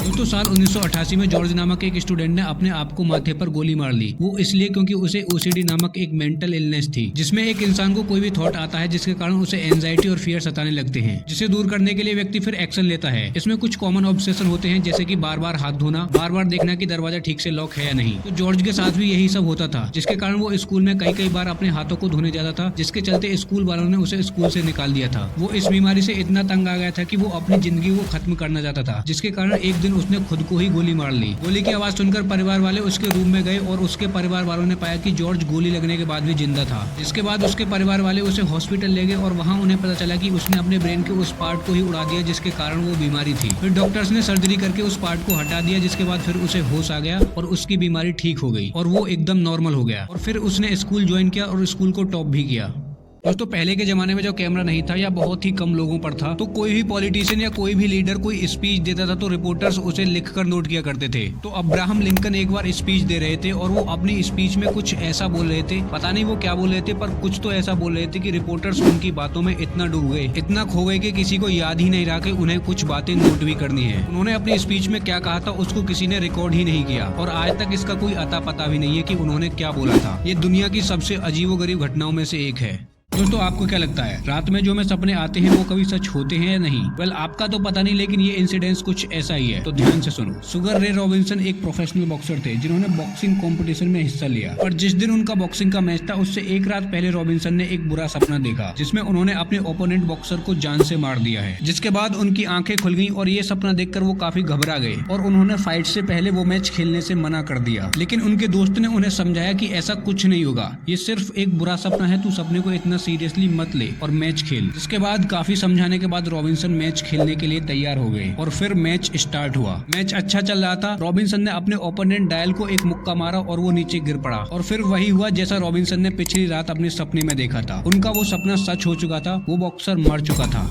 दोस्तों साल 1988 में जॉर्ज नामक एक स्टूडेंट ने अपने आप को माथे पर गोली मार ली। वो इसलिए क्योंकि उसे ओसीडी नामक एक मेंटल इलनेस थी, जिसमें एक इंसान को कोई भी थॉट आता है जिसके कारण उसे एंजाइटी और फियर सताने लगते हैं, जिसे दूर करने के लिए व्यक्ति फिर एक्शन लेता है। इसमें कुछ कॉमन ऑब्सेशन होते हैं, जैसे कि बार बार हाथ धोना, बार बार देखना कि दरवाजा ठीक से लॉक है या नहीं। तो जॉर्ज के साथ भी यही सब होता था, जिसके कारण वो स्कूल में कई बार अपने हाथों को धोने जाता था, जिसके चलते स्कूल वालों ने उसे स्कूल से निकाल दिया था। वो इस बीमारी से इतना तंग आ गया था कि वो अपनी जिंदगी को खत्म करना चाहता था, जिसके कारण एक दिन उसने खुद को ही गोली मार ली। गोली की आवाज सुनकर परिवार वाले उसके रूम में गए और उसके परिवार वालों ने पाया कि जॉर्ज गोली लगने के बाद भी जिंदा था। जिसके बाद उसके परिवार वाले उसे हॉस्पिटल ले गए और वहां उन्हें पता चला कि उसने अपने ब्रेन के उस पार्ट को ही उड़ा दिया जिसके कारण वो बीमारी थी। फिर डॉक्टर्स ने सर्जरी करके उस पार्ट को हटा दिया, जिसके बाद फिर उसे होश आ गया और उसकी बीमारी ठीक हो गई और वो एकदम नॉर्मल हो गया। और फिर उसने स्कूल ज्वाइन किया और स्कूल को टॉप भी किया। दोस्तों पहले के जमाने में जब कैमरा नहीं था या बहुत ही कम लोगों पर था, तो कोई भी पॉलिटिशियन या कोई भी लीडर कोई स्पीच देता था तो रिपोर्टर्स उसे लिखकर नोट किया करते थे। तो अब्राहम लिंकन एक बार स्पीच दे रहे थे और वो अपनी स्पीच में कुछ ऐसा बोल रहे थे, पता नहीं वो क्या बोल रहे थे, पर कुछ तो ऐसा बोल रहे थे कि रिपोर्टर्स उनकी बातों में इतना डूब गए, इतना खो गए कि किसी को याद ही नहीं रहा कि उन्हें कुछ बातें नोट भी करनी है। उन्होंने अपनी स्पीच में क्या कहा था उसको किसी ने रिकॉर्ड ही नहीं किया और आज तक इसका कोई अता पता भी नहीं है कि उन्होंने क्या बोला था। ये दुनिया की सबसे अजीबोगरीब घटनाओं में से एक है। दोस्तों आपको क्या लगता है, रात में जो हमें सपने आते हैं वो कभी सच होते हैं या नहीं? वेल आपका तो पता नहीं, लेकिन ये इंसिडेंस कुछ ऐसा ही है, तो ध्यान से सुनो। सुगर रे रॉबिन्सन एक प्रोफेशनल बॉक्सर थे जिन्होंने बॉक्सिंग कंपटीशन में हिस्सा लिया। और जिस दिन उनका बॉक्सिंग का मैच था उससे एक रात पहले रॉबिन्सन ने एक बुरा सपना देखा, जिसमें उन्होंने अपने ओपोनेंट बॉक्सर को जान से मार दिया है। जिसके बाद उनकी आंखें खुल गई और ये सपना देखकर वो काफी घबरा गए और उन्होंने फाइट से पहले वो मैच खेलने से मना कर दिया। लेकिन उनके दोस्त ने उन्हें समझाया कि ऐसा कुछ नहीं होगा, ये सिर्फ एक बुरा सपना है, तू सपने को इतना सीरियसली मत ले और मैच खेल। जिसके बाद काफी समझाने के बाद रॉबिन्सन मैच खेलने के लिए तैयार हो गए और फिर मैच स्टार्ट हुआ। मैच अच्छा चल रहा था। रॉबिन्सन ने अपने ओपोनेंट डायल को एक मुक्का मारा और वो नीचे गिर पड़ा और फिर वही हुआ जैसा रॉबिन्सन ने पिछली रात अपने सपने में देखा था। उनका वो सपना सच हो चुका था, वो बॉक्सर मर चुका था।